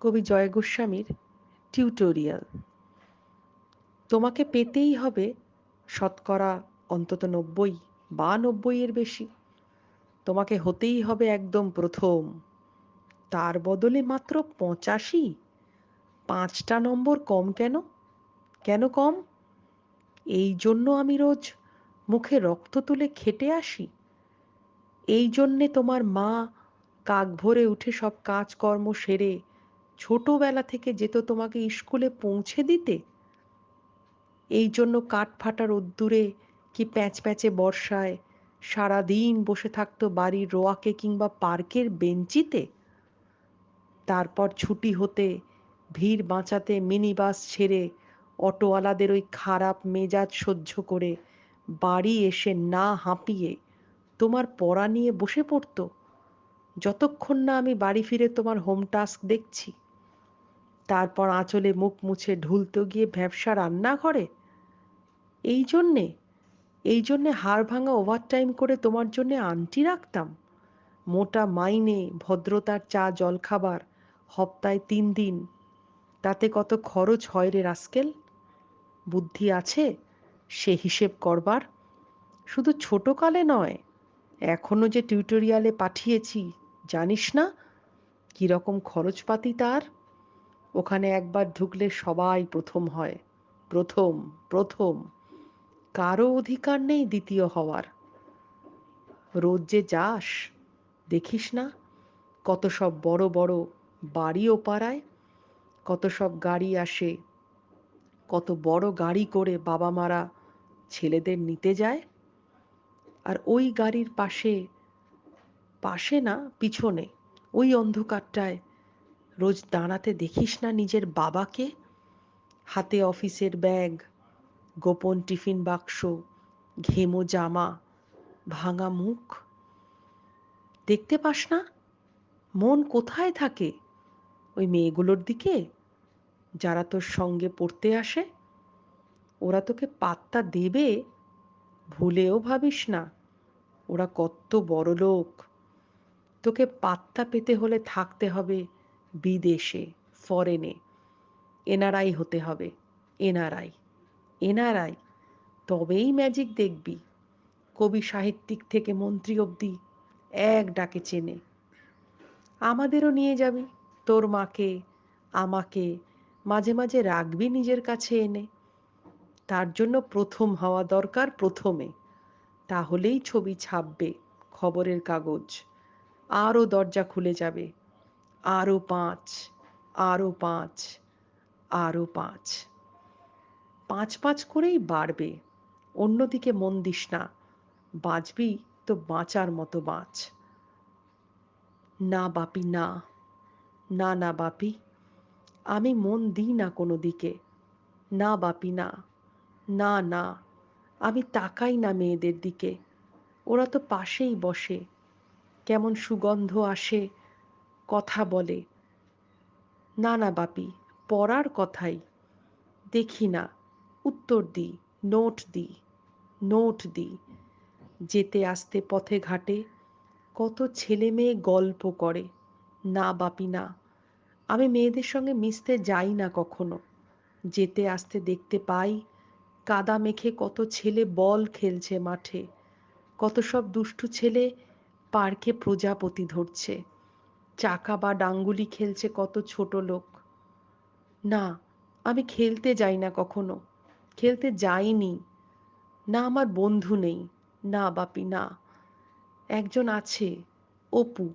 কবি জয় গোস্বামীর টিউটোরিয়াল। তোমাকে পেতেই হবে শতকরা অন্তত ৯০ বা ৯০ এর বেশি। তোমাকে হতেই হবে একদম প্রথম। তার বদলে মাত্র ৮৫? ৫টা নম্বর কম কেন? কেন কম? এই জন্য আমি রোজ মুখে রক্ত তুলে খেটে আসি? এই জন্যে তোমার মা কাক ভোরে উঠে সব কাজকর্ম সেরে ছোটবেলা থেকে যেত তোমাকে স্কুলে পৌঁছে দিতে? এই জন্য কাঠফাটা রোদ্দুরে কি প্যাঁচপ্যাঁচে বর্ষায় সারাদিন বসে থাকতো বাড়ির রোয়াকে কিংবা পার্কের বেঞ্চিতে? তারপর ছুটি হতে ভিড় বাঁচাতে মিনি বাস ছেড়ে অটোওয়ালাদের ওই খারাপ মেজাজ সহ্য করে বাড়ি এসে না হাঁপিয়ে তোমার পড়া নিয়ে বসে পড়তো, যতক্ষণ না আমি বাড়ি ফিরে তোমার হোম টাস্ক দেখছি। তারপর আঁচলে মুখ মুছে ঢুলতে গিয়ে ভ্যাপসা রান্নাঘরে। এই জন্যে এই জন্যে হাড় ভাঙা ওভারটাইম করে তোমার জন্যে আন্টি রাখতাম। মোটা মাইনে, ভদ্রতার চা জলখাবার, হপ্তায় ৩ দিন। তাতে কত খরচ হয় রে রাস্কেল? বুদ্ধি আছে সে হিসেব করবার? শুধু ছোটকালে নয়, এখনো যে টিউটোরিয়ালে পাঠিয়েছি, জানিস না কিরকম খরচপাতি তার? ওখানে একবার ঢুকলে সবাই প্রথম হয়। প্রথম, প্রথম। কারো অধিকার নেই দ্বিতীয় হওয়ার। রোজ যে যাস, দেখিস না কত সব বড় বড় বাড়ি ও পাড়ায়, কত সব গাড়ি আসে, কত বড় গাড়ি করে বাবা মারা ছেলেদের নিতে যায়। আর ওই গাড়ির পাশে, পাশে না পিছনে, ওই অন্ধকারটায় রোজ দাঁড়াতে দেখিস না নিজের বাবাকে? হাতে অফিসের ব্যাগ, গোপন টিফিন বাক্স, ঘেমো জামা, ভাঙা মুখ। দেখতে পাস না? মন কোথায় থাকে? ওই মেয়েগুলোর দিকে যারা তোর সঙ্গে পড়তে আসে? ওরা তোকে পাত্তা দেবে? ভুলেও ভাবিস না ওরা কত্ত বড়লোক। তোকে পাত্তা পেতে হলে থাকতে হবে বিদেশে, ফরেনে। এনআরআই হতে হবে। NRI, NRI. তবেই ম্যাজিক দেখবি। কবি সাহিত্যিক থেকে মন্ত্রী অবধি এক ডাকে চেনে। আমাদেরও নিয়ে যাবি, তোর মাকে, আমাকে। মাঝে মাঝে রাখবি নিজের কাছে এনে। তার জন্য প্রথম হওয়া দরকার প্রথমে। তাহলেই ছবি ছাপবে খবরের কাগজ। আরও দরজা খুলে যাবে। আরও ৫, আরও ৫, আরও ৫। ৫ করেই বাড়বে। অন্যদিকে মন দিস না। বাঁচবি তো বাঁচার মতো বাঁচ। না বাপি না, না না বাপি, আমি মন দিই না কোনো দিকে। না বাপি না, না না, আমি তাকাই না মেয়েদের দিকে। ওরা তো পাশেই বসে, কেমন সুগন্ধ আসে, কথা বলে। না না বাপি, পড়ার কথাই। দেখি না, উত্তর দিই, নোট দিই, নোট দিই। যেতে আসতে পথে ঘাটে কত ছেলে মেয়ে গল্প করে। না বাপি না, আমি মেয়েদের সঙ্গে মিশতে যাই না কখনো। যেতে আসতে দেখতে পাই কাদা মেখে কত ছেলে বল খেলছে মাঠে, কত সব দুষ্টু ছেলে পার্কে প্রজাপতি ধরছে, চাকা বা ডাঙ্গুলি খেলছে কত ছোট লোক। না, আমি খেলতে যাই না কখনো, খেলতে যাইনি। না, আমার বন্ধু নেই। না বাপি না। একজন আছে, অপু,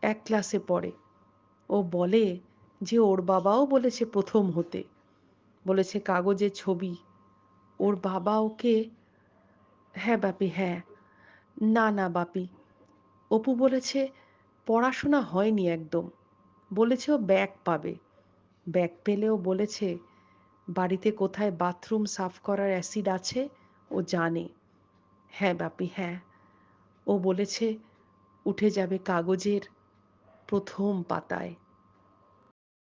এক ক্লাসে পড়ে। ও বলে যে ওর বাবাও বলেছে প্রথম হতে, বলেছে কাগজে ছবি। ওর বাবা ওকে। হ্যাঁ বাপি, হ্যাঁ। না না বাপি, অপু বলেছে পড়াশোনা হয়নি একদম। বলেছে ও ব্যাক পাবে। ব্যাক পেলেও বলেছে বাড়িতে কোথায় বাথরুম সাফ করার অ্যাসিড আছে ও জানে। হ্যাঁ বাপি, হ্যাঁ। ও বলেছে উঠে যাবে কাগজের প্রথম পাতায়।